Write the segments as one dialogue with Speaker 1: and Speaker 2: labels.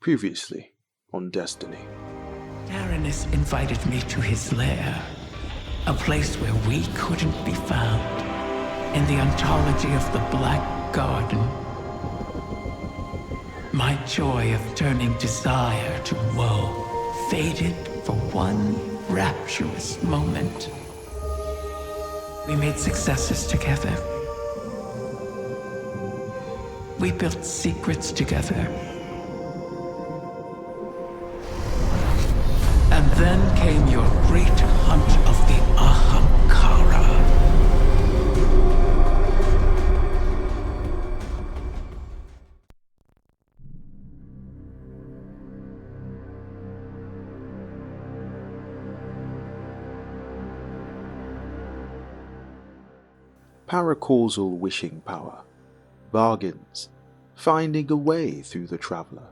Speaker 1: Previously on Destiny.
Speaker 2: Taranis invited me to his lair, a place where we couldn't be found, in the ontology of the Black Garden. My joy of turning desire to woe faded for one rapturous moment. We made successes together. We built secrets together. And then came your great hunt of the Ahamkara.
Speaker 1: Paracausal wishing power, bargains, finding a way through the Traveller,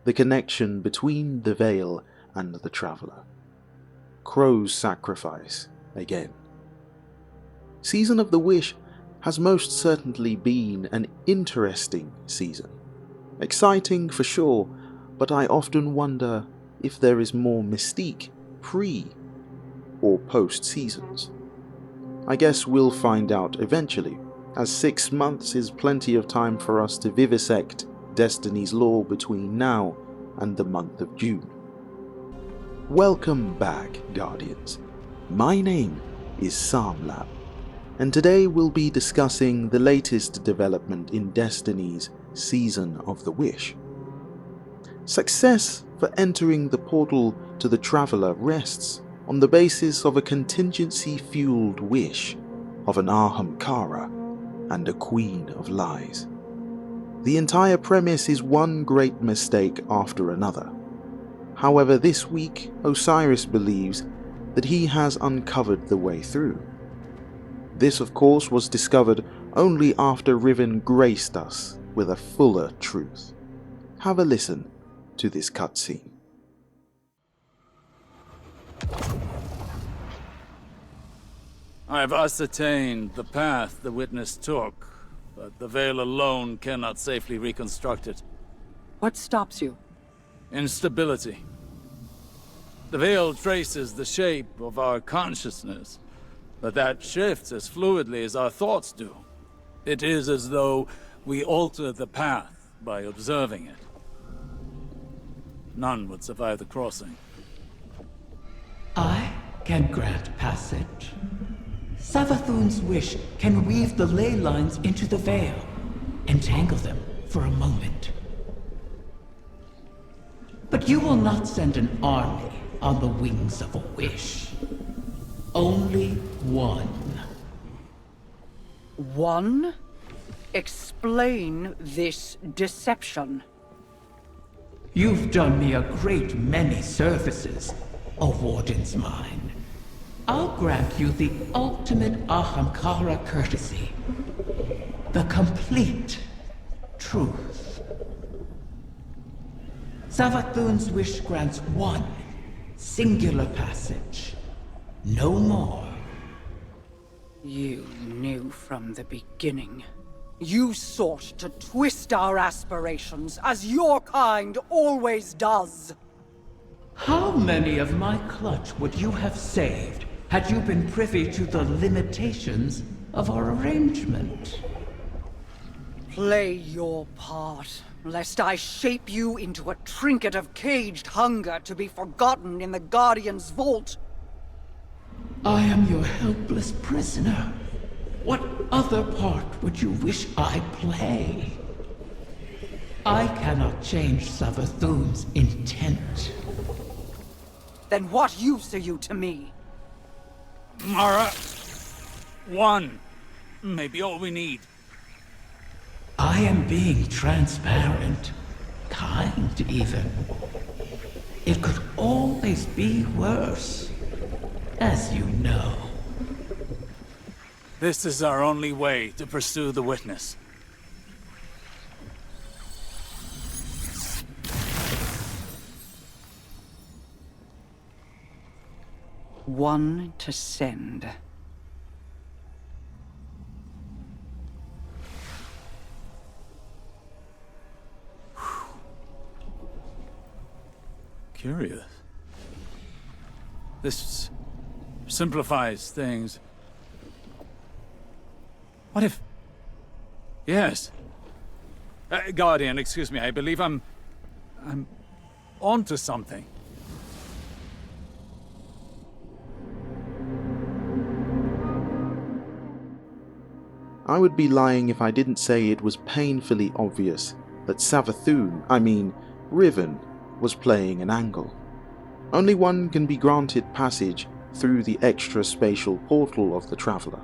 Speaker 1: the connection between the Veil and the Traveller, Crow's sacrifice again. Season of the Wish has most certainly been an interesting season. Exciting for sure, but I often wonder if there is more mystique pre or post seasons. I guess we'll find out eventually, as 6 months is plenty of time for us to vivisect Destiny's lore between now and the month of June. Welcome back, Guardians. My name is Samlab, and today we'll be discussing the latest development in Destiny's Season of the Wish. Success for entering the portal to the Traveller rests on the basis of a contingency-fueled wish of an Ahamkara and a Queen of Lies. The entire premise is one great mistake after another. However, this week Osiris believes that he has uncovered the way through. This of course was discovered only after Riven graced us with a fuller truth. Have a listen to this cutscene.
Speaker 3: I have ascertained the path the witness took, but the Veil alone cannot safely reconstruct it.
Speaker 4: What stops you?
Speaker 3: Instability. The Veil traces the shape of our consciousness, but that shifts as fluidly as our thoughts do. It is as though we alter the path by observing it. None would survive the crossing.
Speaker 2: I can grant passage. Savathun's wish can weave the ley lines into the veil, entangle them for a moment. But you will not send an army on the wings of a wish. Only one.
Speaker 4: One? Explain this deception.
Speaker 2: You've done me a great many services, O Warden's mine. I'll grant you the ultimate Ahamkara courtesy. The complete truth. Savathun's wish grants one singular passage. No more.
Speaker 4: You knew from the beginning. You sought to twist our aspirations, as your kind always does.
Speaker 2: How many of my clutch would you have saved had you been privy to the limitations of our arrangement?
Speaker 4: Play your part, lest I shape you into a trinket of caged hunger to be forgotten in the Guardian's vault.
Speaker 2: I am your helpless prisoner. What other part would you wish I play? I cannot change Savathun's intent.
Speaker 4: Then what use are you to me?
Speaker 3: Mara, one may be all we need.
Speaker 2: I am being transparent, kind even. It could always be worse, as you know.
Speaker 3: This is our only way to pursue the witness.
Speaker 4: One to send.
Speaker 3: curious. This simplifies things. What if... Yes. Guardian, excuse me, I believe I'm onto something.
Speaker 1: I would be lying if I didn't say it was painfully obvious that Riven, was playing an angle. Only one can be granted passage through the extra-spatial portal of the Traveller.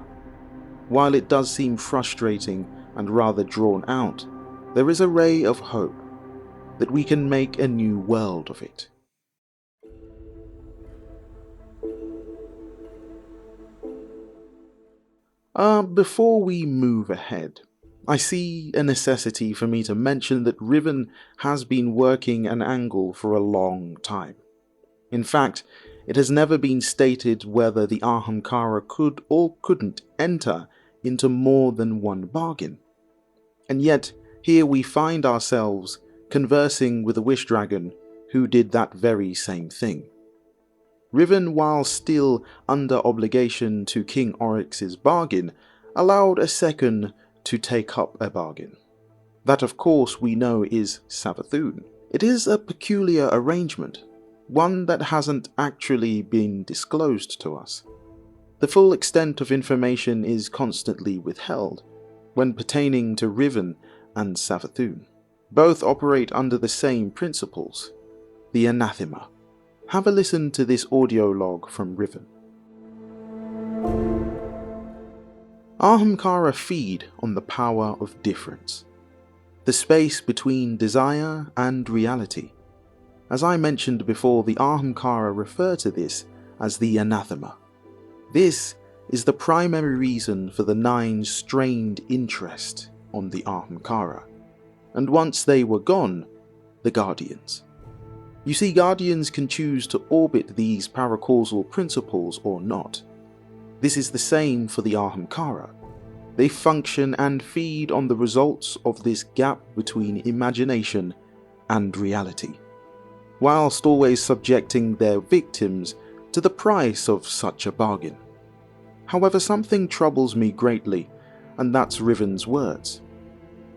Speaker 1: While it does seem frustrating and rather drawn out, there is a ray of hope that we can make a new world of it. Before we move ahead, I see a necessity for me to mention that Riven has been working an angle for a long time. In fact, it has never been stated whether the Ahamkara could or couldn't enter into more than one bargain. And yet, here we find ourselves conversing with a wish dragon who did that very same thing. Riven, while still under obligation to King Oryx's bargain, allowed a second to take up a bargain. That, of course, we know is Savathûn. It is a peculiar arrangement, one that hasn't actually been disclosed to us. The full extent of information is constantly withheld when pertaining to Riven and Savathûn. Both operate under the same principles, the anathema. Have a listen to this audio log from Riven. Ahamkara feed on the power of difference, the space between desire and reality. As I mentioned before, the Ahamkara refer to this as the anathema. This is the primary reason for the Nine's strained interest on the Ahamkara, and once they were gone, the Guardians. You see, Guardians can choose to orbit these paracausal principles or not. This is the same for the Ahamkara. They function and feed on the results of this gap between imagination and reality, whilst always subjecting their victims to the price of such a bargain. However, something troubles me greatly, and that's Riven's words.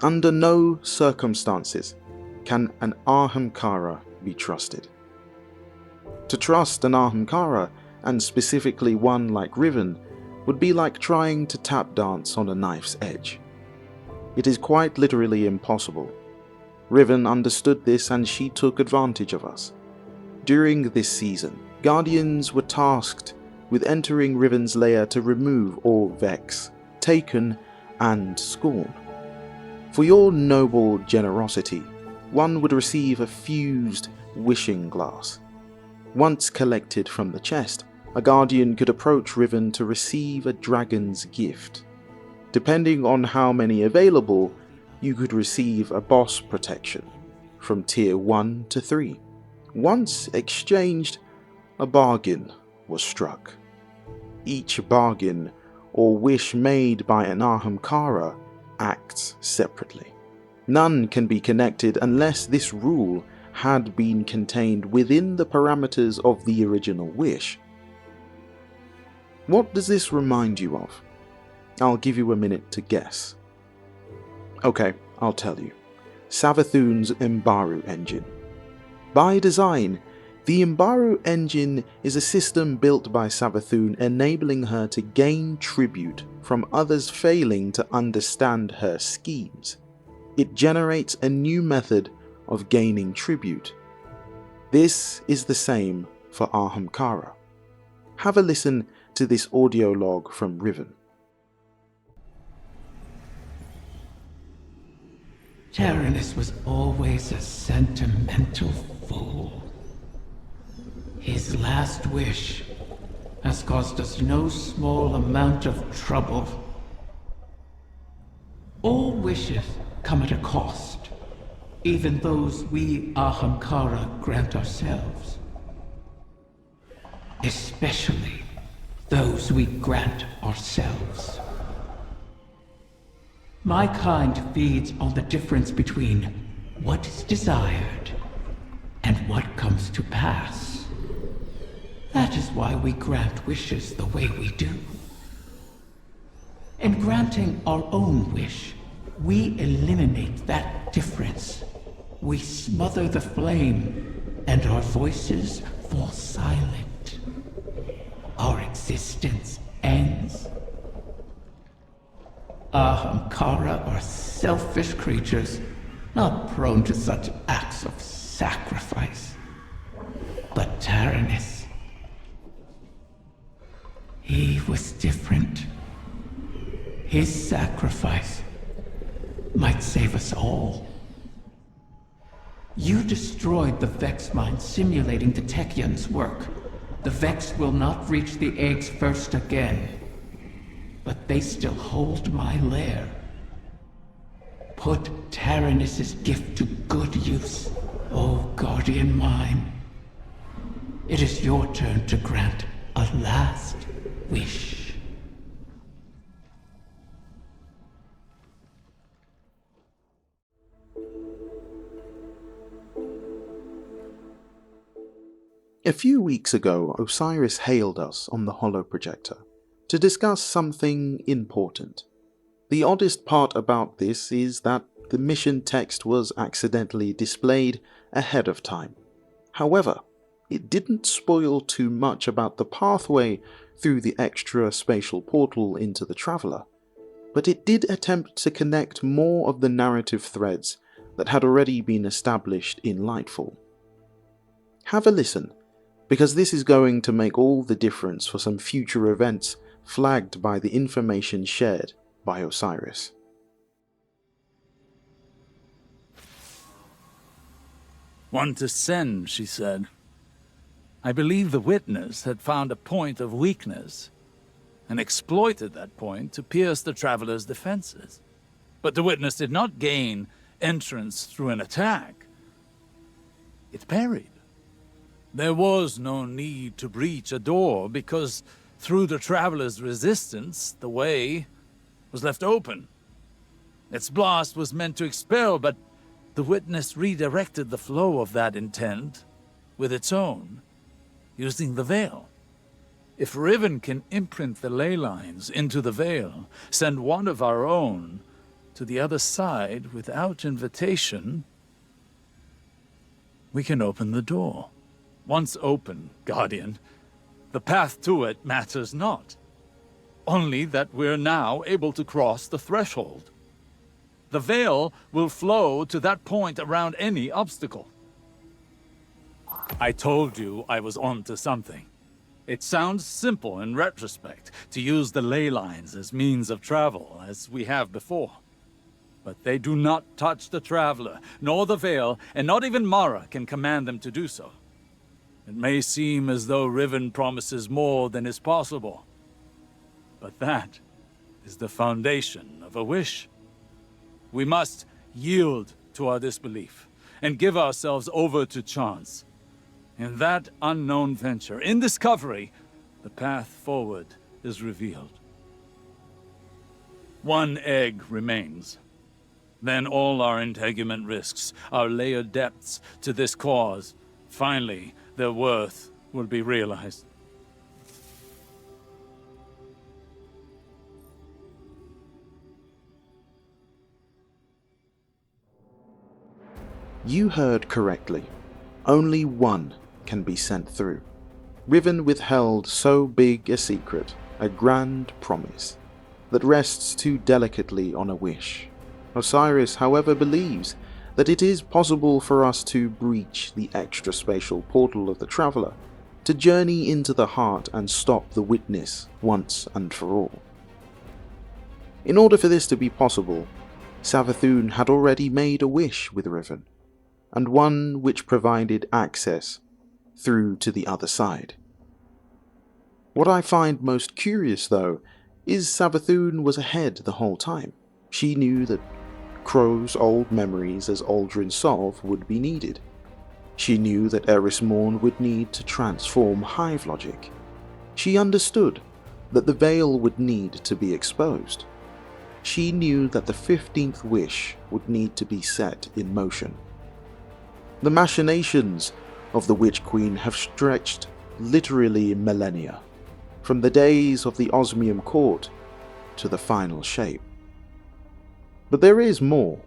Speaker 1: Under no circumstances can an Ahamkara be trusted. To trust an Ahamkara, and specifically one like Riven, would be like trying to tap dance on a knife's edge. It is quite literally impossible. Riven understood this and she took advantage of us. During this season, Guardians were tasked with entering Riven's lair to remove all vex, taken, and scorn. For your noble generosity, one would receive a fused wishing glass. Once collected from the chest, a Guardian could approach Riven to receive a dragon's gift. Depending on how many available, you could receive a boss protection from tier 1 to 3. Once exchanged, a bargain was struck. Each bargain or wish made by an Ahamkara acts separately. None can be connected unless this rule had been contained within the parameters of the original wish. What does this remind you of? I'll give you a minute to guess. Okay, I'll tell you. Savathûn's Mbaru engine. By design, the Mbaru engine is a system built by Savathûn enabling her to gain tribute from others failing to understand her schemes. It generates a new method of gaining tribute. This is the same for Ahamkara. Have a listen to this audio log from Riven.
Speaker 2: Tyrannus was always a sentimental fool. His last wish has caused us no small amount of trouble. All wishes come at a cost, even those we Ahamkara grant ourselves. Especially those we grant ourselves. My kind feeds on the difference between what is desired and what comes to pass. That is why we grant wishes the way we do. In granting our own wish, we eliminate that difference. We smother the flame, and our voices fall silent. Our existence ends. Ahamkara are selfish creatures, not prone to such acts of sacrifice. But Taranis, he was different. His sacrifice might save us all. You destroyed the Vex mine simulating the Techion's work. The Vex will not reach the eggs first again. But they still hold my lair. Put Taranis' gift to good use, O guardian mine. It is your turn to grant a last wish.
Speaker 1: A few weeks ago, Osiris hailed us on the holoprojector to discuss something important. The oddest part about this is that the mission text was accidentally displayed ahead of time. However, it didn't spoil too much about the pathway through the extra spatial portal into the Traveler, but it did attempt to connect more of the narrative threads that had already been established in Lightfall. Have a listen, because this is going to make all the difference for some future events flagged by the information shared by Osiris.
Speaker 3: One to send, she said. I believe the witness had found a point of weakness and exploited that point to pierce the Traveler's defenses. But the witness did not gain entrance through an attack. It parried. There was no need to breach a door because through the Traveler's resistance, the way was left open. Its blast was meant to expel, but the witness redirected the flow of that intent with its own, using the veil. If Riven can imprint the ley lines into the veil, send one of our own to the other side without invitation, we can open the door. Once open, Guardian, the path to it matters not. Only that we're now able to cross the threshold. The veil will flow to that point around any obstacle. I told you I was on to something. It sounds simple in retrospect to use the ley lines as means of travel, as we have before. But they do not touch the Traveler, nor the veil, and not even Mara can command them to do so. It may seem as though Riven promises more than is possible, but that is the foundation of a wish. We must yield to our disbelief and give ourselves over to chance. In that unknown venture, in discovery, the path forward is revealed. One egg remains. Then all our integument risks, our layered depths to this cause, finally, their worth will be realized.
Speaker 1: You heard correctly. Only one can be sent through. Riven withheld so big a secret, a grand promise, that rests too delicately on a wish. Osiris, however, believes that it is possible for us to breach the extra-spatial portal of the Traveler, to journey into the heart and stop the witness once and for all. In order for this to be possible, Savathûn had already made a wish with Riven, and one which provided access through to the other side. What I find most curious, though, is Savathûn was ahead the whole time. She knew that Crow's old memories as Aldrin Sov would be needed. She knew that Eris Morn would need to transform Hive logic. She understood that the veil would need to be exposed. She knew that the 15th wish would need to be set in motion. The machinations of the Witch Queen have stretched literally millennia, from the days of the Osmium Court to the final shape. But there is more.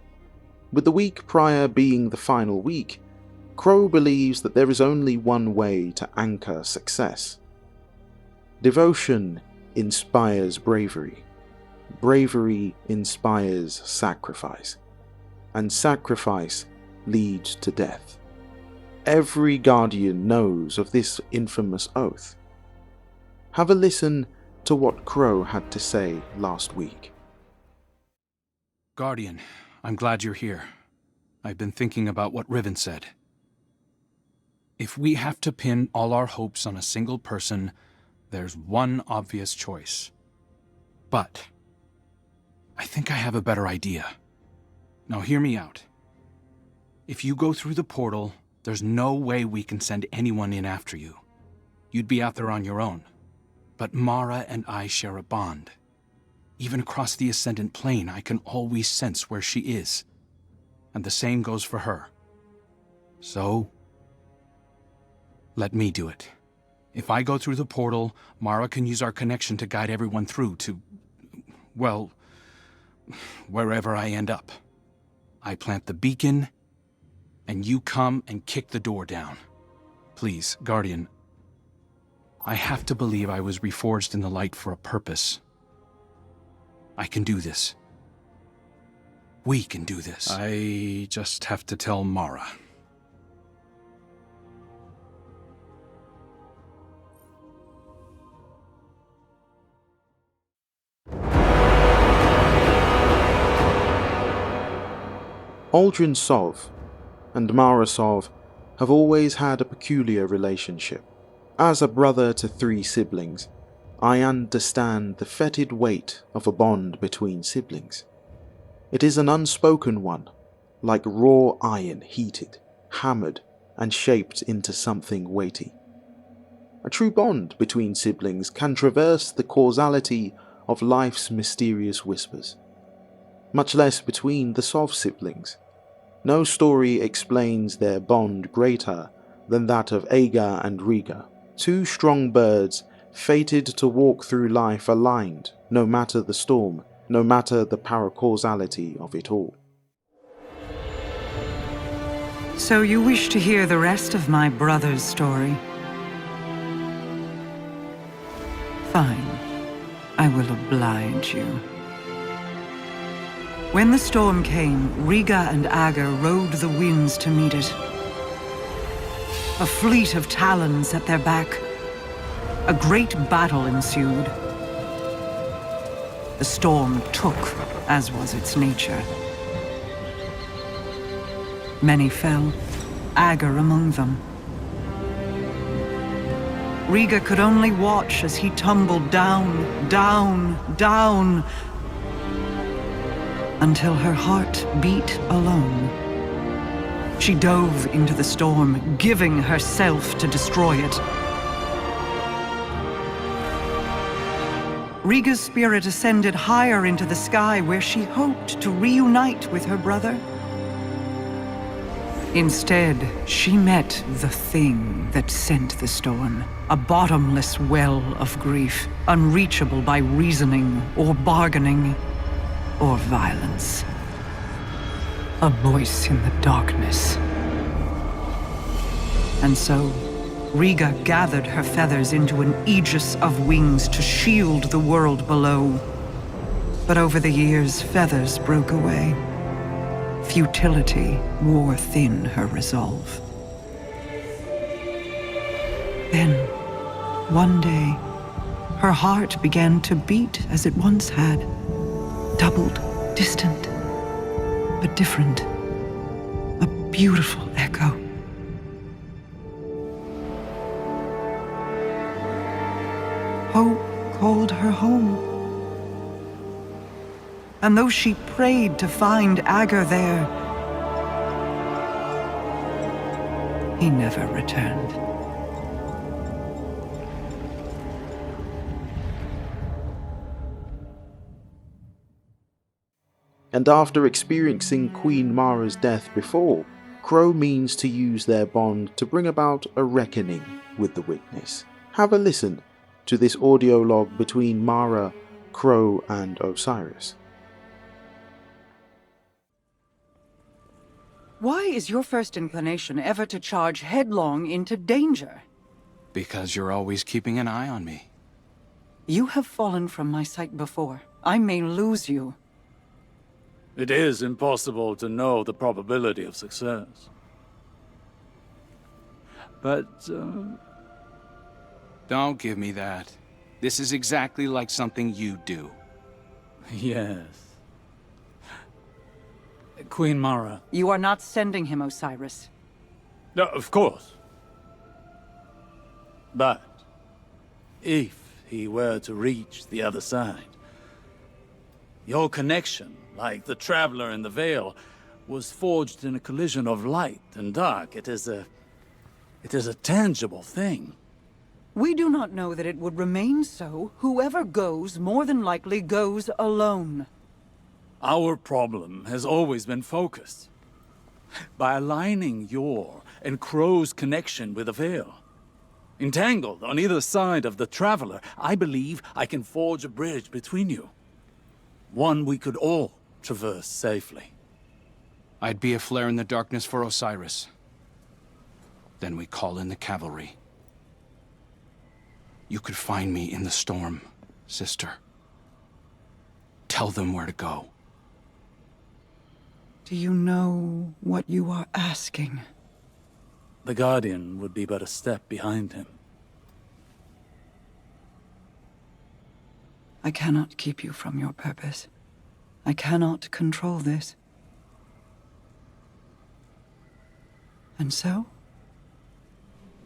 Speaker 1: With the week prior being the final week, Crow believes that there is only one way to anchor success. Devotion inspires bravery. Bravery inspires sacrifice. And sacrifice leads to death. Every Guardian knows of this infamous oath. Have a listen to what Crow had to say last week.
Speaker 5: Guardian, I'm glad you're here. I've been thinking about what Riven said. If we have to pin all our hopes on a single person, there's one obvious choice. But I think I have a better idea. Now hear me out. If you go through the portal, there's no way we can send anyone in after you. You'd be out there on your own. But Mara and I share a bond. Even across the Ascendant Plane, I can always sense where she is. And the same goes for her. So, let me do it. If I go through the portal, Mara can use our connection to guide everyone through to, well, wherever I end up. I plant the beacon, and you come and kick the door down. Please, Guardian, I have to believe I was reforged in the light for a purpose. I can do this. We can do this. I just have to tell Mara.
Speaker 1: Aldrin Sov and Mara Sov have always had a peculiar relationship. As a brother to 3 siblings, I understand the fetid weight of a bond between siblings. It is an unspoken one, like raw iron heated, hammered, and shaped into something weighty. A true bond between siblings can traverse the causality of life's mysterious whispers. Much less between the Sov siblings. No story explains their bond greater than that of Agar and Riga, 2 strong birds fated to walk through life aligned, no matter the storm, no matter the paracausality of it all.
Speaker 6: So you wish to hear the rest of my brother's story? Fine. I will oblige you. When the storm came, Riga and Agar rode the winds to meet it. A fleet of talons at their back. A great battle ensued. The storm took, as was its nature. Many fell, Agar among them. Riga could only watch as he tumbled down, down, down, until her heart beat alone. She dove into the storm, giving herself to destroy it. Riga's spirit ascended higher into the sky, where she hoped to reunite with her brother. Instead, she met the thing that sent the storm, a bottomless well of grief, unreachable by reasoning or bargaining or violence. A voice in the darkness. And so, Riga gathered her feathers into an aegis of wings to shield the world below. But over the years, feathers broke away. Futility wore thin her resolve. Then, one day, her heart began to beat as it once had. Doubled, distant, but different. A beautiful echo. Hope called her home. And though she prayed to find Agar there, he never returned.
Speaker 1: And after experiencing Queen Mara's death before, Crow means to use their bond to bring about a reckoning with the witness. Have a listen to this audio log between Mara, Crow, and Osiris.
Speaker 4: Why is your first inclination ever to charge headlong into danger?
Speaker 5: Because you're always keeping an eye on me.
Speaker 4: You have fallen from my sight before. I may lose you.
Speaker 3: It is impossible to know the probability of success. But,
Speaker 5: Don't give me that. This is exactly like something you do.
Speaker 3: yes. Queen Mara.
Speaker 4: You are not sending him, Osiris.
Speaker 3: No, of course. But, if he were to reach the other side, your connection, like the traveler in the Veil, was forged in a collision of light and dark. It is a tangible thing.
Speaker 4: We do not know that it would remain so. Whoever goes, more than likely goes alone.
Speaker 3: Our problem has always been focused. By aligning your and Crow's connection with the Veil. Entangled on either side of the Traveler, I believe I can forge a bridge between you. One we could all traverse safely.
Speaker 5: I'd be a flare in the darkness for Osiris. Then we call in the cavalry. You could find me in the storm, sister. Tell them where to go.
Speaker 4: Do you know what you are asking?
Speaker 3: The Guardian would be but a step behind him.
Speaker 4: I cannot keep you from your purpose. I cannot control this. And so,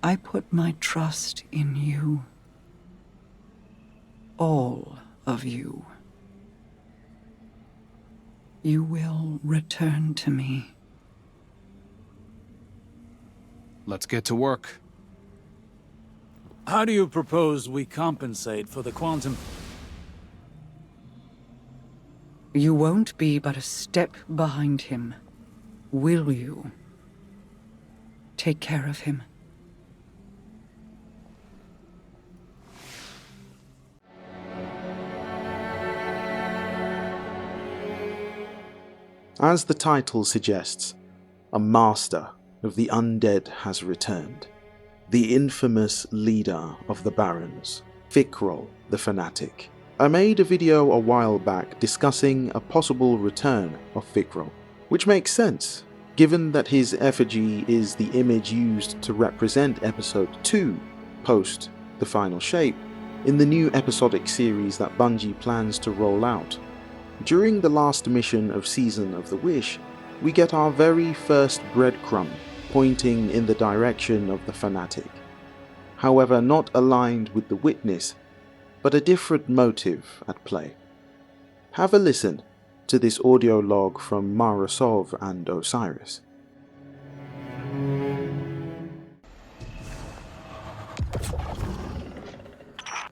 Speaker 4: I put my trust in you. All of you. You will return to me.
Speaker 5: Let's get to work.
Speaker 3: How do you propose we compensate for the quantum?
Speaker 4: You won't be but a step behind him, will you? Take care of him.
Speaker 1: As the title suggests, a master of the undead has returned. The infamous leader of the Barons, Fikrul the Fanatic. I made a video a while back discussing a possible return of Fikrul, which makes sense, given that his effigy is the image used to represent Episode 2, post The Final Shape, in the new episodic series that Bungie plans to roll out. During the last mission of Season of the Wish, we get our very first breadcrumb pointing in the direction of the Fanatic. However, not aligned with the Witness, but a different motive at play. Have a listen to this audio log from Marasov and Osiris.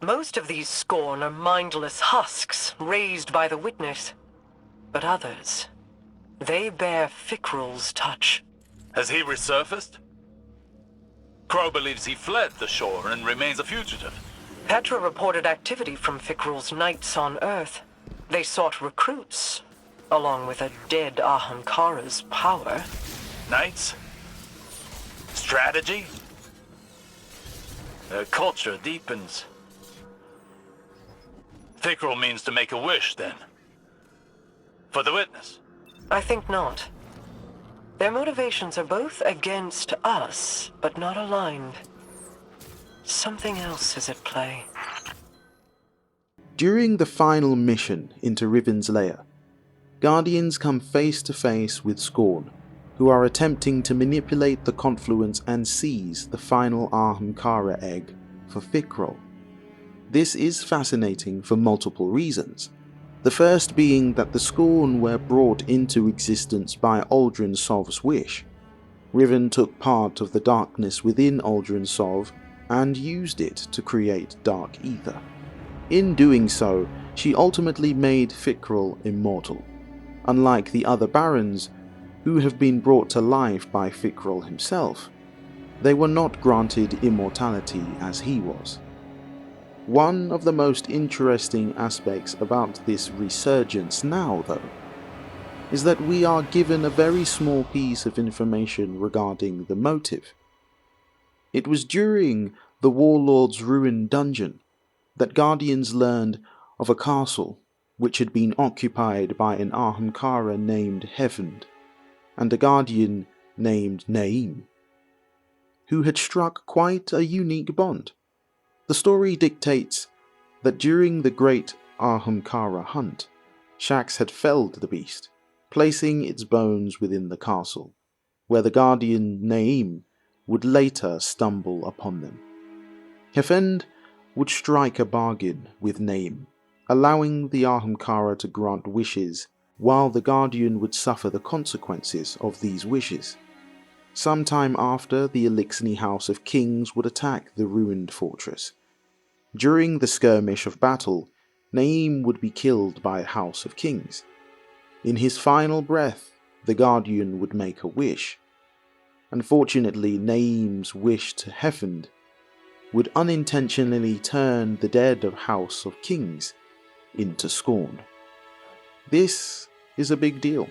Speaker 7: Most of these Scorn are mindless husks raised by the Witness. But others, they bear Fikrul's touch.
Speaker 3: Has he resurfaced? Crow believes he fled the shore and remains a fugitive.
Speaker 7: Petra reported activity from Fikrul's knights on Earth. They sought recruits, along with a dead Ahamkara's power.
Speaker 3: Knights? Strategy? Their culture deepens. Fikrul means to make a wish, then. For the Witness?
Speaker 7: I think not. Their motivations are both against us, but not aligned. Something else is at play.
Speaker 1: During the final mission into Riven's lair, Guardians come face to face with Scorn, who are attempting to manipulate the confluence and seize the final Ahamkara egg for Fikrul. This is fascinating for multiple reasons. The first being that the Scorn were brought into existence by Uldren Sov's wish. Riven took part of the darkness within Uldren Sov and used it to create dark ether. In doing so, she ultimately made Fikrul immortal. Unlike the other Barons, who have been brought to life by Fikrul himself, they were not granted immortality as he was. One of the most interesting aspects about this resurgence now, though, is that we are given a very small piece of information regarding the motive. It was during the Warlord's ruined dungeon that Guardians learned of a castle which had been occupied by an Ahamkara named Hevend and a Guardian named Naeem, who had struck quite a unique bond. The story dictates that during the Great Ahamkara hunt, Shax had felled the beast, placing its bones within the castle, where the Guardian Naeem would later stumble upon them. Hevend would strike a bargain with Naeem, allowing the Ahamkara to grant wishes while the Guardian would suffer the consequences of these wishes. Sometime after, the Elixni House of Kings would attack the ruined fortress. During the skirmish of battle, Naeem would be killed by a House of Kings. In his final breath, the Guardian would make a wish. Unfortunately, Naeem's wish to Hevend would unintentionally turn the dead of House of Kings into scorn. This is a big deal,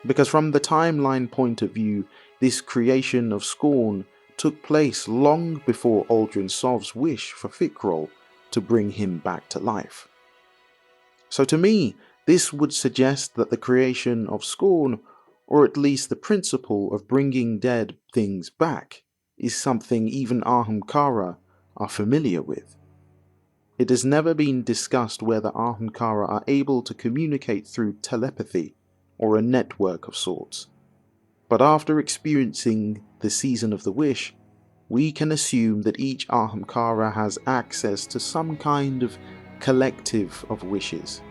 Speaker 1: because from the timeline point of view, this creation of scorn took place long before Aldrin Sov's wish for Fikrul to bring him back to life. So to me, this would suggest that the creation of scorn, or at least the principle of bringing dead things back, is something even Ahamkara are familiar with. It has never been discussed whether Ahamkara are able to communicate through telepathy or a network of sorts. But after experiencing the Season of the Wish, we can assume that each Ahamkara has access to some kind of collective of wishes,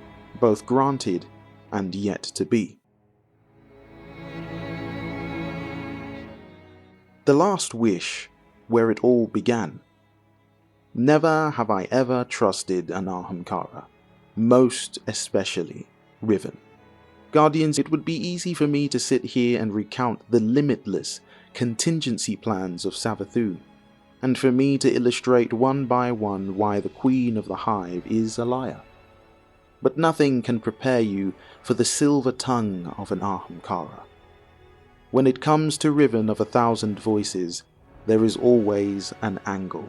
Speaker 1: both granted and yet to be. The last wish, where it all began. Never have I ever trusted an Ahamkara, most especially Riven. Guardians, it would be easy for me to sit here and recount the limitless contingency plans of Savathûn, and for me to illustrate one by one why the Queen of the Hive is a liar. But nothing can prepare you for the silver tongue of an Ahamkara. When it comes to Riven of 1,000 voices, there is always an angle.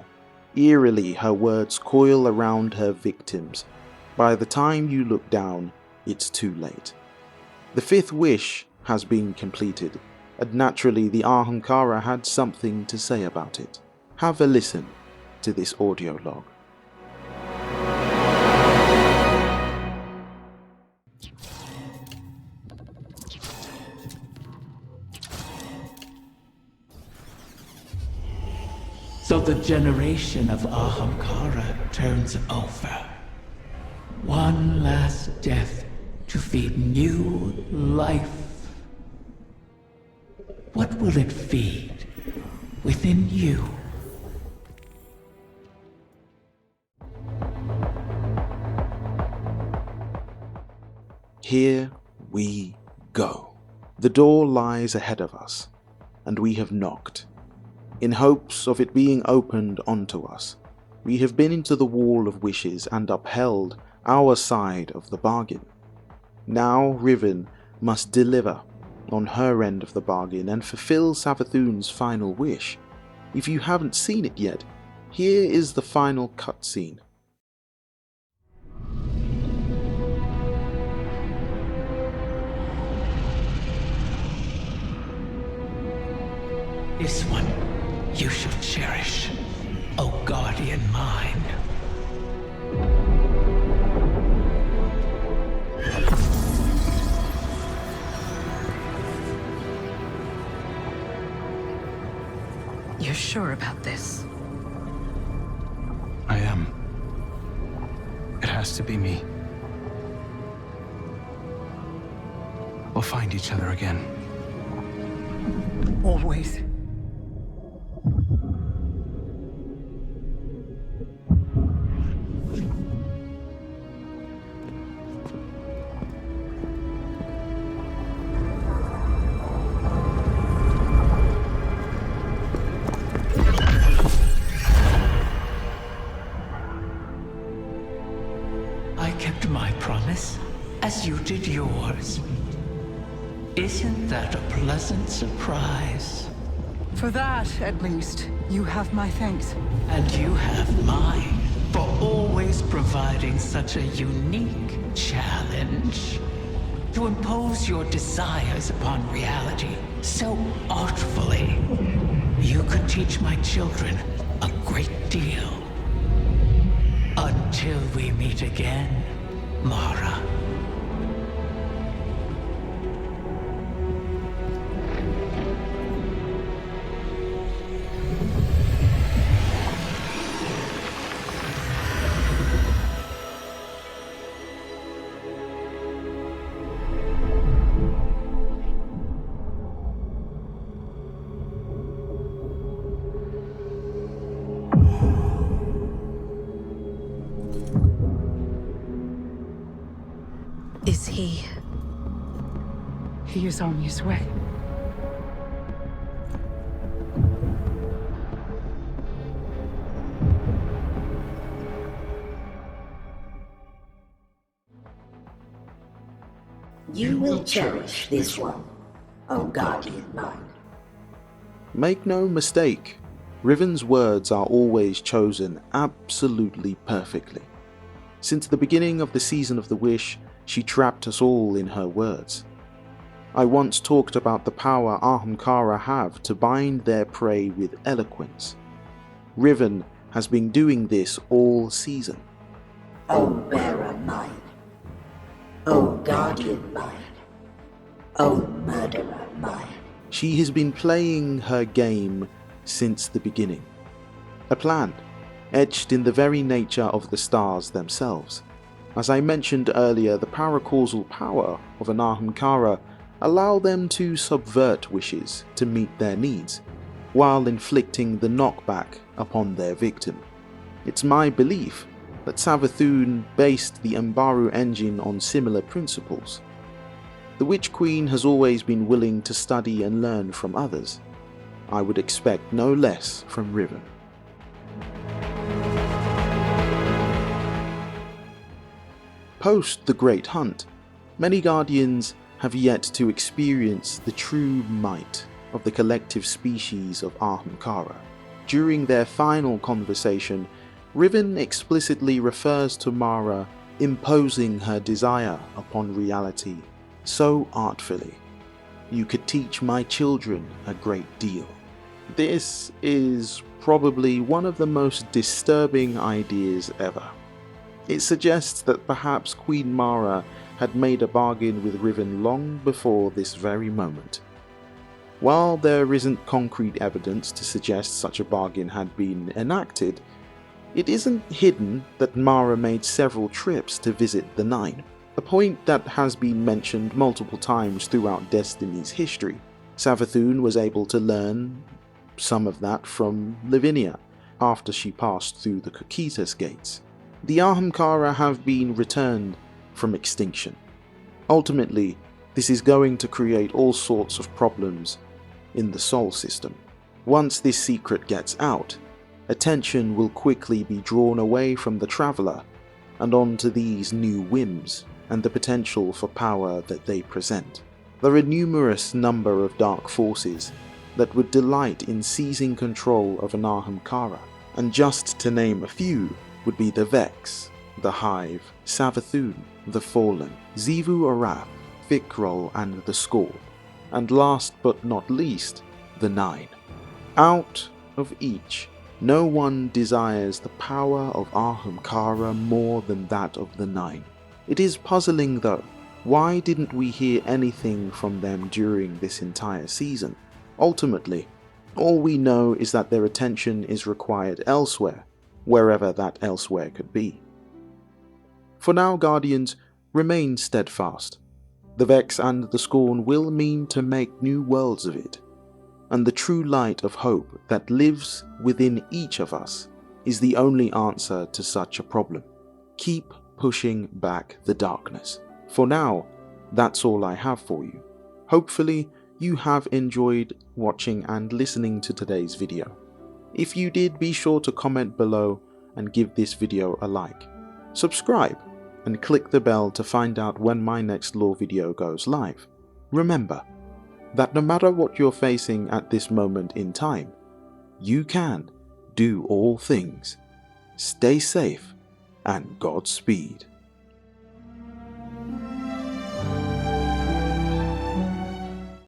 Speaker 1: Eerily, her words coil around her victims. By the time you look down, it's too late. The 5th wish has been completed, and naturally the Ahamkara had something to say about it. Have a listen to this audio log.
Speaker 2: So the generation of Ahamkara turns over. One last death to feed new life. What will it feed within you?
Speaker 1: Here we go. The door lies ahead of us, and we have knocked. In hopes of it being opened onto us, we have been into the Wall of Wishes and upheld our side of the bargain. Now Riven must deliver on her end of the bargain and fulfill Savathûn's final wish. If you haven't seen it yet, here is the final cutscene.
Speaker 2: This one you shall cherish, O guardian mine.
Speaker 6: You're sure about this?
Speaker 5: I am. It has to be me. We'll find each other again.
Speaker 6: Always.
Speaker 2: as you did yours. Isn't that a pleasant surprise?
Speaker 6: For that, at least, you have my thanks.
Speaker 2: And you have mine for always providing such a unique challenge. To impose your desires upon reality so artfully. You could teach my children a great deal. Until we meet again, Mara.
Speaker 8: Is he?
Speaker 6: He is on his way.
Speaker 8: You will cherish this one, O guardian mine.
Speaker 1: Make no mistake, Riven's words are always chosen absolutely perfectly. Since the beginning of the Season of the Wish, she trapped us all in her words. I once talked about the power Ahamkara have to bind their prey with eloquence. Riven has been doing this all season.
Speaker 8: O bearer mine. O guardian mine. O murderer mine.
Speaker 1: She has been playing her game since the beginning. A plan, etched in the very nature of the stars themselves. As I mentioned earlier, the paracausal power of an Ahamkara allow them to subvert wishes to meet their needs, while inflicting the knockback upon their victim. It's my belief that Savathûn based the Mbaru engine on similar principles. The Witch Queen has always been willing to study and learn from others. I would expect no less from Riven. Post the Great Hunt, many Guardians have yet to experience the true might of the collective species of Ahamkara. During their final conversation, Riven explicitly refers to Mara imposing her desire upon reality so artfully. You could teach my children a great deal. This is probably one of the most disturbing ideas ever. It suggests that perhaps Queen Mara had made a bargain with Riven long before this very moment. While there isn't concrete evidence to suggest such a bargain had been enacted, it isn't hidden that Mara made several trips to visit the Nine, a point that has been mentioned multiple times throughout Destiny's history. Savathûn was able to learn some of that from Lavinia after she passed through the Cocytus gates. The Ahamkara have been returned from extinction. Ultimately, this is going to create all sorts of problems in the Sol system. Once this secret gets out, attention will quickly be drawn away from the Traveler and onto these new whims and the potential for power that they present. There are a numerous number of dark forces that would delight in seizing control of an Ahamkara, and just to name a few would be the Vex, the Hive, Savathûn, the Fallen, Xivu Arath, Fikrul and the Scorn, and last but not least, the Nine. Out of each, no one desires the power of Ahamkara more than that of the Nine. It is puzzling though, why didn't we hear anything from them during this entire season? Ultimately, all we know is that their attention is required elsewhere, wherever that elsewhere could be. For now, Guardians, remain steadfast. The Vex and the Scorn will mean to make new worlds of it, and the true light of hope that lives within each of us is the only answer to such a problem. Keep pushing back the darkness. For now, that's all I have for you. Hopefully, you have enjoyed watching and listening to today's video. If you did, be sure to comment below and give this video a like. Subscribe and click the bell to find out when my next lore video goes live. Remember that no matter what you're facing at this moment in time, you can do all things. Stay safe and Godspeed.